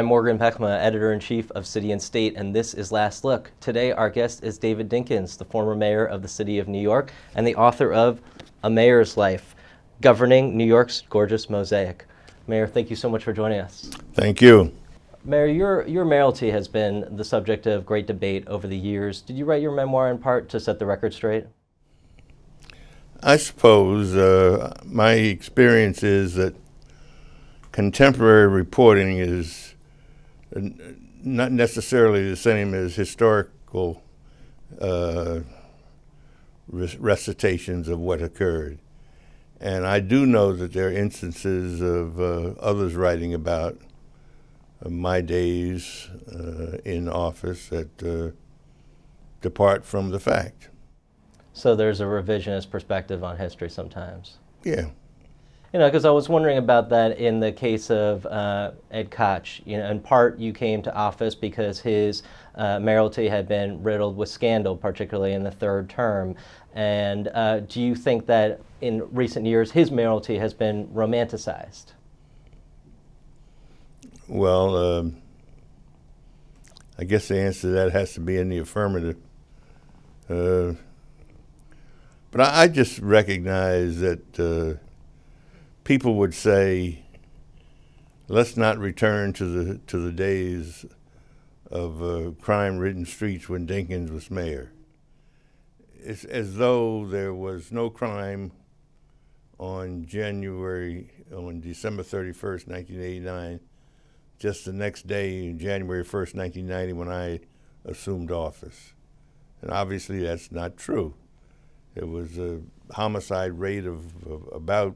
Morgan Pehme, Editor-in-Chief of City and State, and this is Last Look. Today, our guest is David Dinkins, the former mayor of the city of New York and the author of A Mayor's Life, Governing New York's Gorgeous Mosaic. Mayor, thank you so much for joining us. Thank you. Mayor, your mayoralty has been the subject of great debate over the years. Did you write your memoir in part to set the record straight? I suppose my experience is that contemporary reporting is not necessarily the same as historical recitations of what occurred. And I do know that there are instances of others writing about my days in office that depart from the fact. So there's a revisionist perspective on history sometimes. Yeah. You know, because I was wondering about that in the case of Ed Koch. You know, in part, you came to office because his mayoralty had been riddled with scandal, particularly in the third term. And do you think that in recent years his mayoralty has been romanticized? Well, I guess the answer to that has to be in the affirmative. But I just recognize that people would say, let's not return to the days of crime-ridden streets when Dinkins was mayor. It's as though there was no crime on December 31st, 1989, just the next day, January 1st, 1990, when I assumed office. And obviously that's not true. There was a homicide rate of about,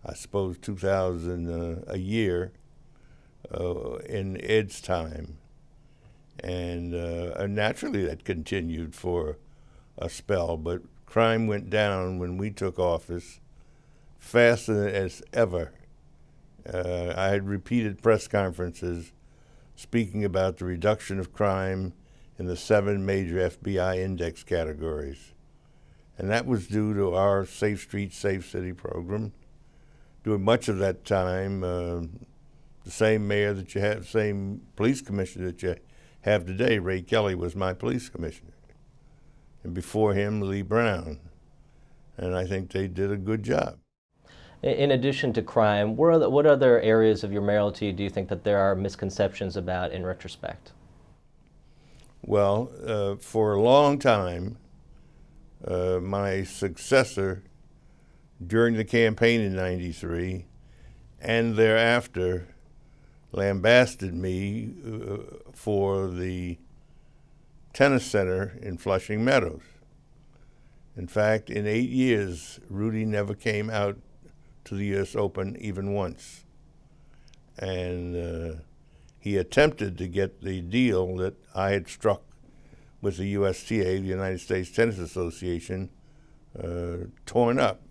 I suppose, 2,000 a year in Ed's time. And naturally that continued for a spell, but crime went down when we took office faster than ever. I had repeated press conferences speaking about the reduction of crime in the 7 major FBI index categories. And that was due to our Safe Streets, Safe City program. During much of that time, the same mayor that you have, same police commissioner that you have today, Ray Kelly, was my police commissioner. And before him, Lee Brown. And I think they did a good job. In addition to crime, what other areas of your mayoralty do you think that there are misconceptions about in retrospect? Well, for a long time, my successor during the campaign in '93 and thereafter lambasted me for the tennis center in Flushing Meadows. In fact, in 8 years, Rudy never came out to the U.S. Open even once. And he attempted to get the deal that I had struck with the USTA, the United States Tennis Association, torn up.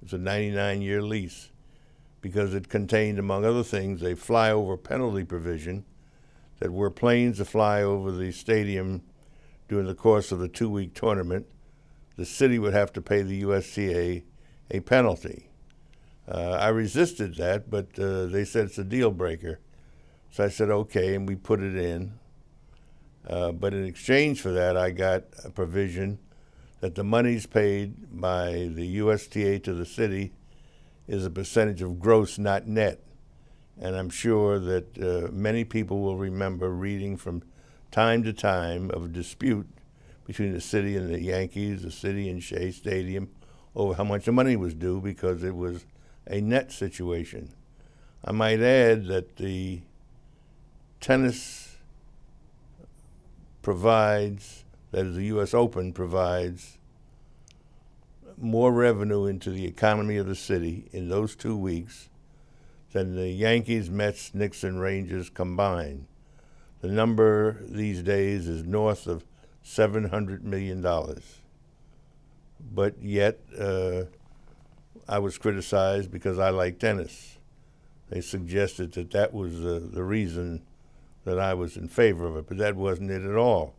It's a 99-year lease because it contained, among other things, a flyover penalty provision that were planes to fly over the stadium during the course of the 2-week tournament, the city would have to pay the USTA a penalty. I resisted that, but they said it's a deal breaker. So I said, okay, and we put it in. But in exchange for that, I got a provision that the monies paid by the USTA to the city is a percentage of gross, not net. And I'm sure that many people will remember reading from time to time of a dispute between the city and the Yankees, the city and Shea Stadium, over how much the money was due because it was a net situation. I might add that the tennis provides, that is the U.S. Open provides, more revenue into the economy of the city in those 2 weeks than the Yankees, Mets, Knicks, and Rangers combined. The number these days is north of $700 million. But yet, I was criticized because I like tennis. They suggested that that was the reason that I was in favor of it, but that wasn't it at all.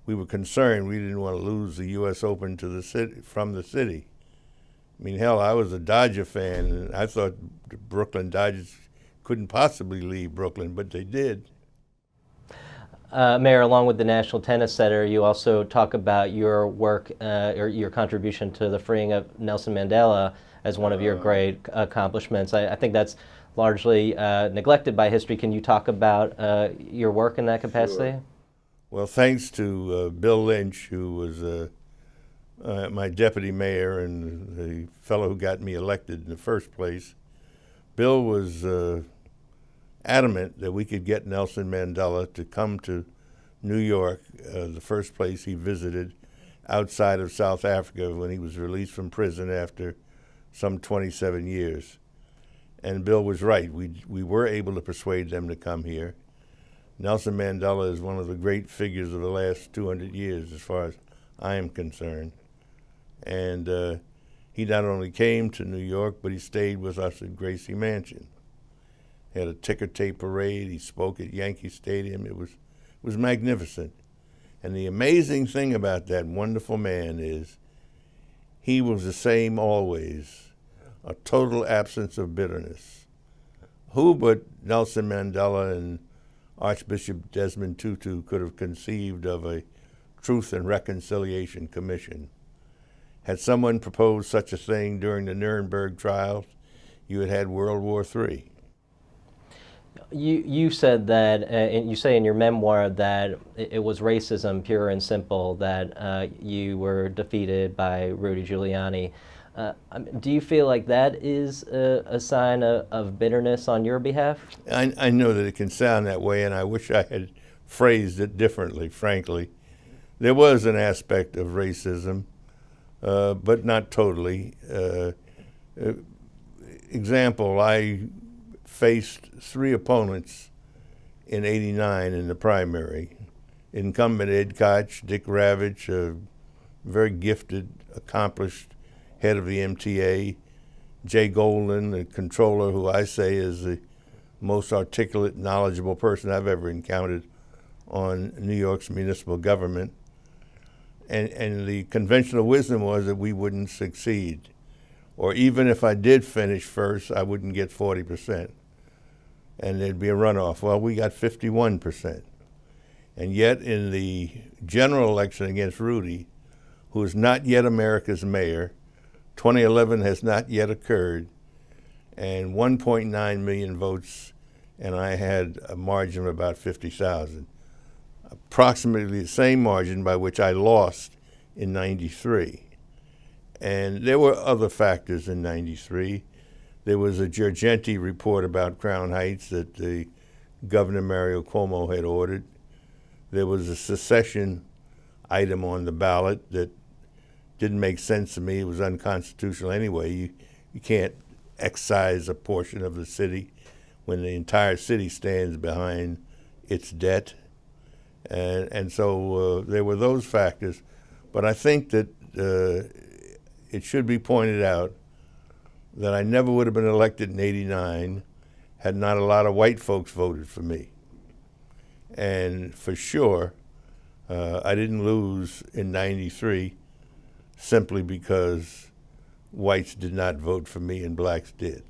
We were concerned we didn't want to lose the U.S. Open to the city, from the city. I mean, hell, I was a Dodger fan, and I thought the Brooklyn Dodgers couldn't possibly leave Brooklyn, but they did. Mayor, along with the National Tennis Center, you also talk about your work or your contribution to the freeing of Nelson Mandela as one of your great accomplishments. I think that's largely neglected by history. Can you talk about your work in that capacity? Sure. Well, thanks to Bill Lynch, who was my deputy mayor and the fellow who got me elected in the first place. Bill was adamant that we could get Nelson Mandela to come to New York, the first place he visited outside of South Africa when he was released from prison after some 27 years. And Bill was right. We were able to persuade them to come here. Nelson Mandela is one of the great figures of the last 200 years as far as I am concerned. And he not only came to New York, but he stayed with us at Gracie Mansion. He had a ticker tape parade. He spoke at Yankee Stadium. It was magnificent. And the amazing thing about that wonderful man is he was the same always, a total absence of bitterness. Who but Nelson Mandela and Archbishop Desmond Tutu could have conceived of a Truth and Reconciliation Commission? Had someone proposed such a thing during the Nuremberg trials, you had had World War III. You said that, and you say in your memoir that it was racism, pure and simple, that you were defeated by Rudy Giuliani. Do you feel like that is a sign of bitterness on your behalf? I know that it can sound that way, and I wish I had phrased it differently, frankly. There was an aspect of racism, but not totally. Example, I faced 3 opponents in '89 in the primary. Incumbent Ed Koch, Dick Ravitch, a very gifted, accomplished head of the MTA, Jay Golden, the controller, who I say is the most articulate, knowledgeable person I've ever encountered on New York's municipal government. And the conventional wisdom was that we wouldn't succeed. Or even if I did finish first, I wouldn't get 40%. And there'd be a runoff. Well, we got 51%. And yet in the general election against Rudy, who is not yet America's mayor, 2011 has not yet occurred, and 1.9 million votes, and I had a margin of about 50,000. Approximately the same margin by which I lost in '93. And there were other factors in '93. There was a Giorgenti report about Crown Heights that the Governor Mario Cuomo had ordered. There was a secession item on the ballot that didn't make sense to me. It was unconstitutional anyway. You can't excise a portion of the city when the entire city stands behind its debt. And so there were those factors. But I think that it should be pointed out that I never would have been elected in '89 had not a lot of white folks voted for me. And for sure, I didn't lose in '93 simply because whites did not vote for me and blacks did.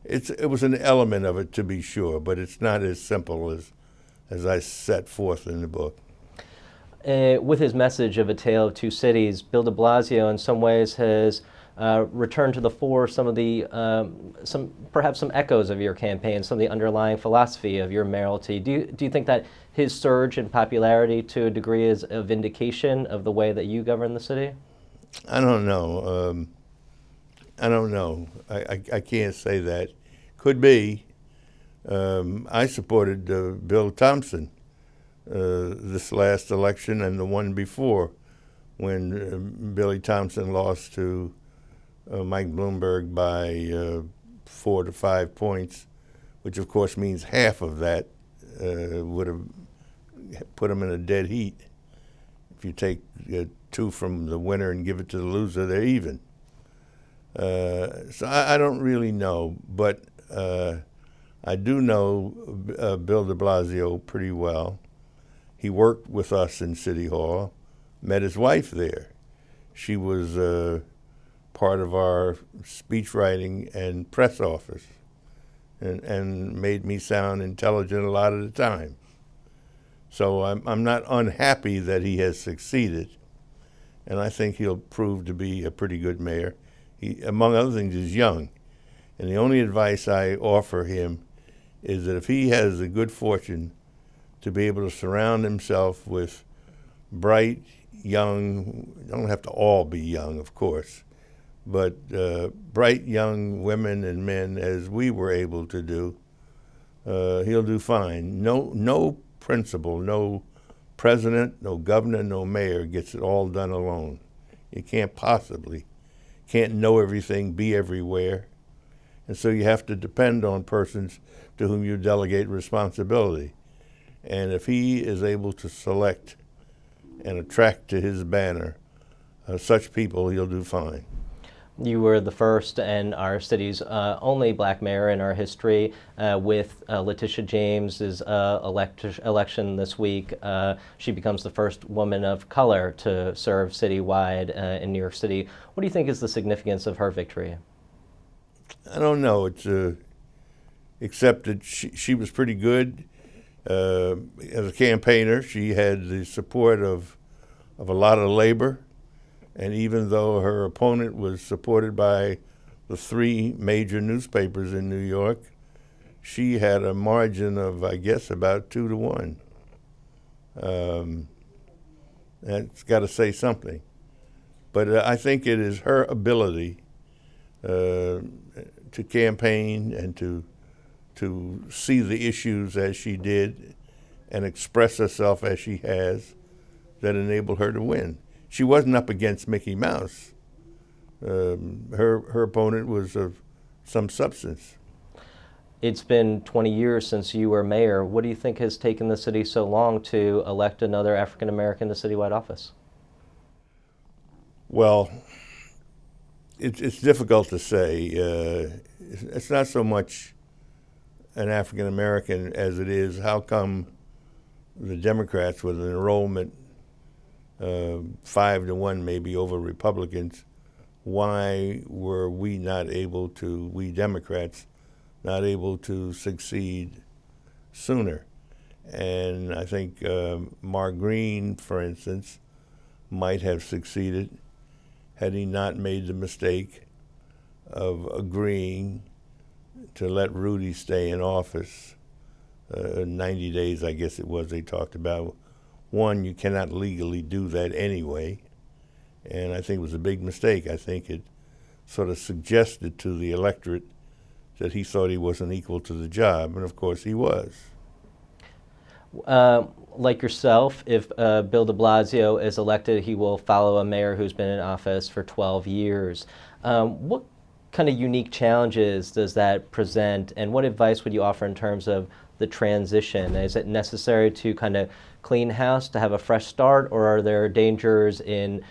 It was an element of it, to be sure, but it's not as simple as I set forth in the book. With his message of a tale of two cities, Bill de Blasio in some ways has returned to the fore some of the, perhaps some echoes of your campaign, some of the underlying philosophy of your mayoralty. Do you think that his surge in popularity to a degree is a vindication of the way that you govern the city? I don't know. I can't say that. Could be. I supported Bill Thompson this last election and the one before, when Billy Thompson lost to Mike Bloomberg by 4 to 5 points, which of course means half of that would have put him in a dead heat. If you take 2 from the winner and give it to the loser, they're even. So I don't really know, but I do know Bill de Blasio pretty well. He worked with us in City Hall, met his wife there. She was part of our speech writing and press office. and made me sound intelligent a lot of the time. So I'm not unhappy that he has succeeded, and I think he'll prove to be a pretty good mayor. He, among other things, is young, and the only advice I offer him is that if he has the good fortune to be able to surround himself with bright, young, don't have to all be young, of course, but bright young women and men, as we were able to do, he'll do fine. No principal, no president, no governor, no mayor gets it all done alone. You can't know everything, be everywhere. And so you have to depend on persons to whom you delegate responsibility. And if he is able to select and attract to his banner such people, he'll do fine. You were the first and our city's only black mayor in our history. With Letitia James's election this week, she becomes the first woman of color to serve citywide in New York City. What do you think is the significance of her victory? I don't know. It's except that she was pretty good as a campaigner. She had the support of a lot of labor. And even though her opponent was supported by the 3 major newspapers in New York, she had a margin of, I guess, about 2 to 1. That's got to say something. But I think it is her ability to campaign and to see the issues as she did and express herself as she has that enabled her to win. She wasn't up against Mickey Mouse. Her opponent was of some substance. It's been 20 years since you were mayor. What do you think has taken the city so long to elect another African American to citywide office? Well, it's difficult to say. It's not so much an African American as it is how come the Democrats, with an enrollment 5 to 1 maybe over Republicans, why were we Democrats, not able to succeed sooner? And I think Mark Green, for instance, might have succeeded had he not made the mistake of agreeing to let Rudy stay in office 90 days, I guess it was, they talked about. One, you cannot legally do that anyway, and I think it was a big mistake. I think it sort of suggested to the electorate that he thought he wasn't equal to the job, and of course he was. Like yourself, if Bill de Blasio is elected, he will follow a mayor who's been in office for 12 years. What kind of unique challenges does that present, and what advice would you offer in terms of the transition? Is it necessary to kind of clean house, to have a fresh start, or are there dangers in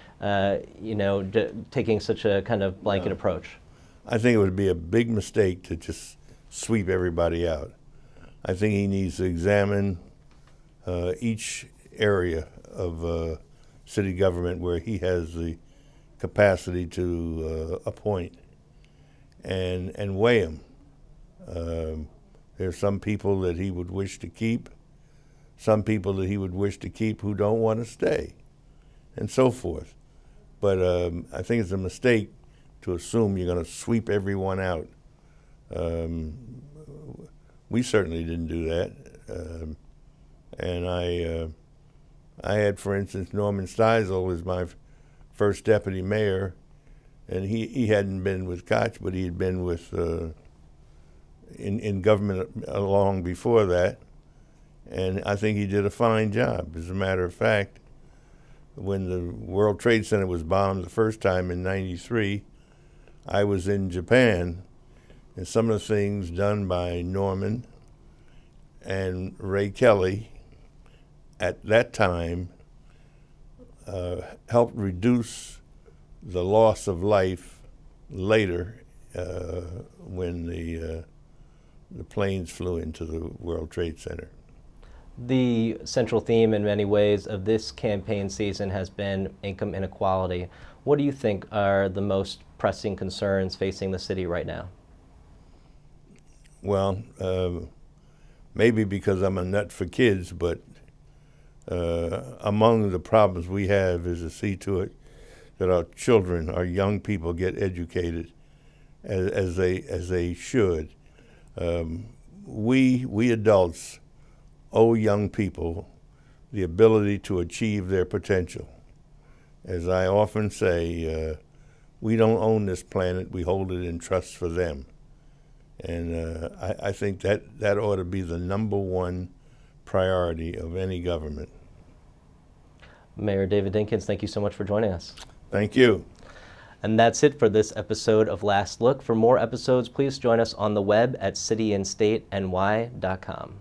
taking such a kind of blanket approach? I think it would be a big mistake to just sweep everybody out. I think he needs to examine each area of city government where he has the capacity to appoint and weigh them. There's some people that he would wish to keep, some people that he would wish to keep who don't want to stay, and so forth. But I think it's a mistake to assume you're going to sweep everyone out. We certainly didn't do that. And I had, for instance, Norman Steisel was my first deputy mayor, and he hadn't been with Koch, but he had been with in government long before that, and I think he did a fine job. As a matter of fact, when the World Trade Center was bombed the first time in '93, I was in Japan, and some of the things done by Norman and Ray Kelly at that time helped reduce the loss of life later when the planes flew into the World Trade Center. The central theme in many ways of this campaign season has been income inequality. What do you think are the most pressing concerns facing the city right now? Well, maybe because I'm a nut for kids, but among the problems we have is to see to it that our children, our young people, get educated as they should. We adults owe young people the ability to achieve their potential. As I often say, we don't own this planet, we hold it in trust for them. And I think that ought to be the number one priority of any government. Mayor David Dinkins, thank you so much for joining us. Thank you. And that's it for this episode of Last Look. For more episodes, please join us on the web at cityandstateny.com.